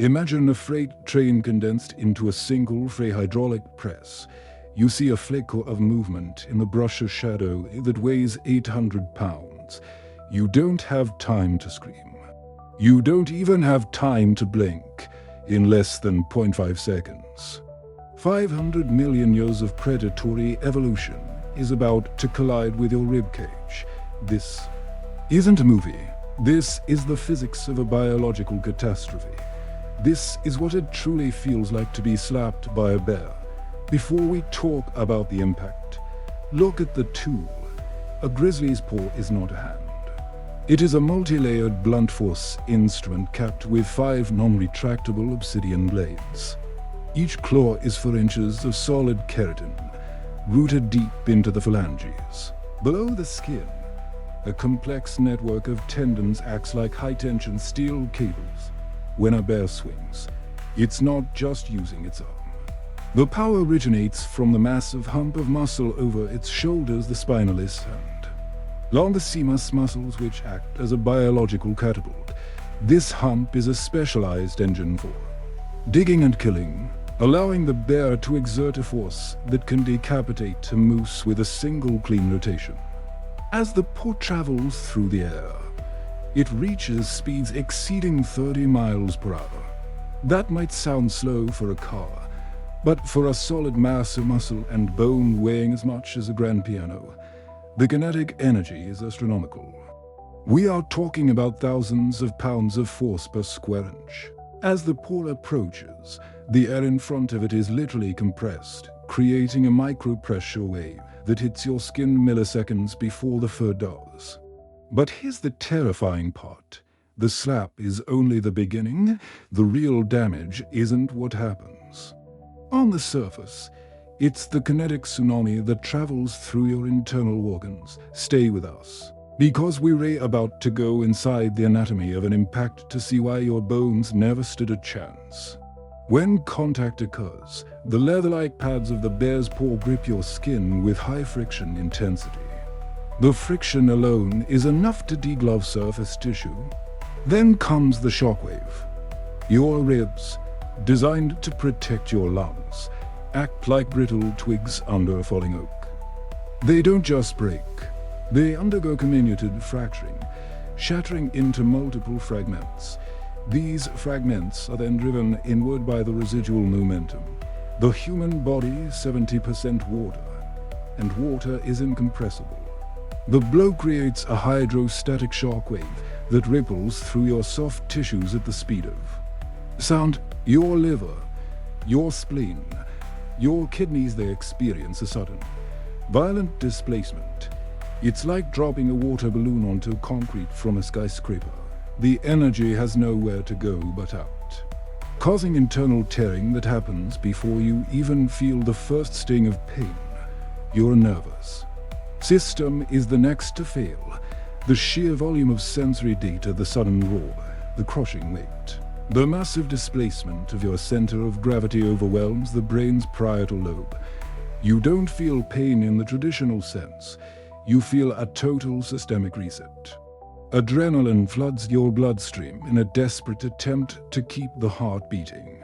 Imagine a freight train condensed into a single hydraulic press. You see a flicker of movement in the brush of shadow that weighs 800 pounds. You don't have time to scream. You don't even have time to blink in less than 0.5 seconds. 500 million years of predatory evolution is about to collide with your ribcage. This isn't a movie. This is the physics of a biological catastrophe. This is what it truly feels like to be slapped by a bear. Before we talk about the impact, look at the tool. A grizzly's paw is not a hand. It is a multi-layered blunt force instrument capped with 5 non-retractable obsidian blades. Each claw is 4 inches of solid keratin, rooted deep into the phalanges. Below the skin, a complex network of tendons acts like high-tension steel cables. When a bear swings, it's not just using its arm. The power originates from the massive hump of muscle over its shoulders, the spinalis, and longissimus muscles, which act as a biological catapult. This hump is a specialized engine for digging and killing, allowing the bear to exert a force that can decapitate a moose with a single clean rotation. As the paw travels through the air, it reaches speeds exceeding 30 miles per hour. That might sound slow for a car, but for a solid mass of muscle and bone weighing as much as a grand piano, the kinetic energy is astronomical. We are talking about thousands of pounds of force per square inch. As the paw approaches, the air in front of it is literally compressed, creating a micro-pressure wave that hits your skin milliseconds before the fur does. But here's the terrifying part. The slap is only the beginning. The real damage isn't what happens. On the surface, it's the kinetic tsunami that travels through your internal organs. Stay with us, because we're about to go inside the anatomy of an impact to see why your bones never stood a chance. When contact occurs, the leather-like pads of the bear's paw grip your skin with high friction intensity. The friction alone is enough to deglove surface tissue. Then comes the shockwave. Your ribs, designed to protect your lungs, act like brittle twigs under a falling oak. They don't just break. They undergo comminuted fracturing, shattering into multiple fragments. These fragments are then driven inward by the residual momentum. The human body is 70% water, and water is incompressible. The blow creates a hydrostatic shockwave that ripples through your soft tissues at the speed of sound. Your liver, your spleen, your kidneys, they experience a sudden, violent displacement. It's like dropping a water balloon onto concrete from a skyscraper. The energy has nowhere to go but out, causing internal tearing that happens before you even feel the first sting of pain. Your nervous system is the next to fail. The sheer volume of sensory data, the sudden roar, the crushing weight, the massive displacement of your center of gravity overwhelms the brain's parietal lobe. You don't feel pain in the traditional sense. You feel a total systemic reset. Adrenaline floods your bloodstream in a desperate attempt to keep the heart beating.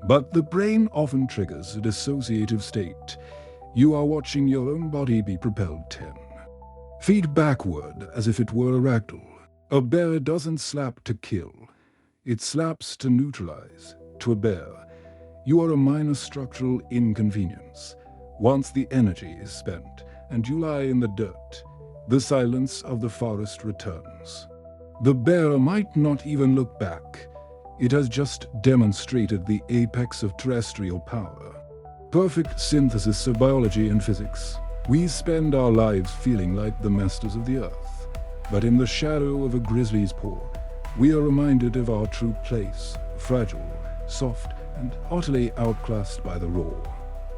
But the brain often triggers a dissociative state. You are watching your own body be propelled 10 feet backward as if it were a ragdoll. A bear doesn't slap to kill. It slaps to neutralize. To a bear, you are a minor structural inconvenience. Once the energy is spent and you lie in the dirt, the silence of the forest returns. The bear might not even look back. It has just demonstrated the apex of terrestrial power. Perfect synthesis of biology and physics. We spend our lives feeling like the masters of the earth. But in the shadow of a grizzly's paw, we are reminded of our true place, fragile, soft, and utterly outclassed by the raw,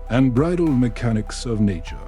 unbridled mechanics of nature.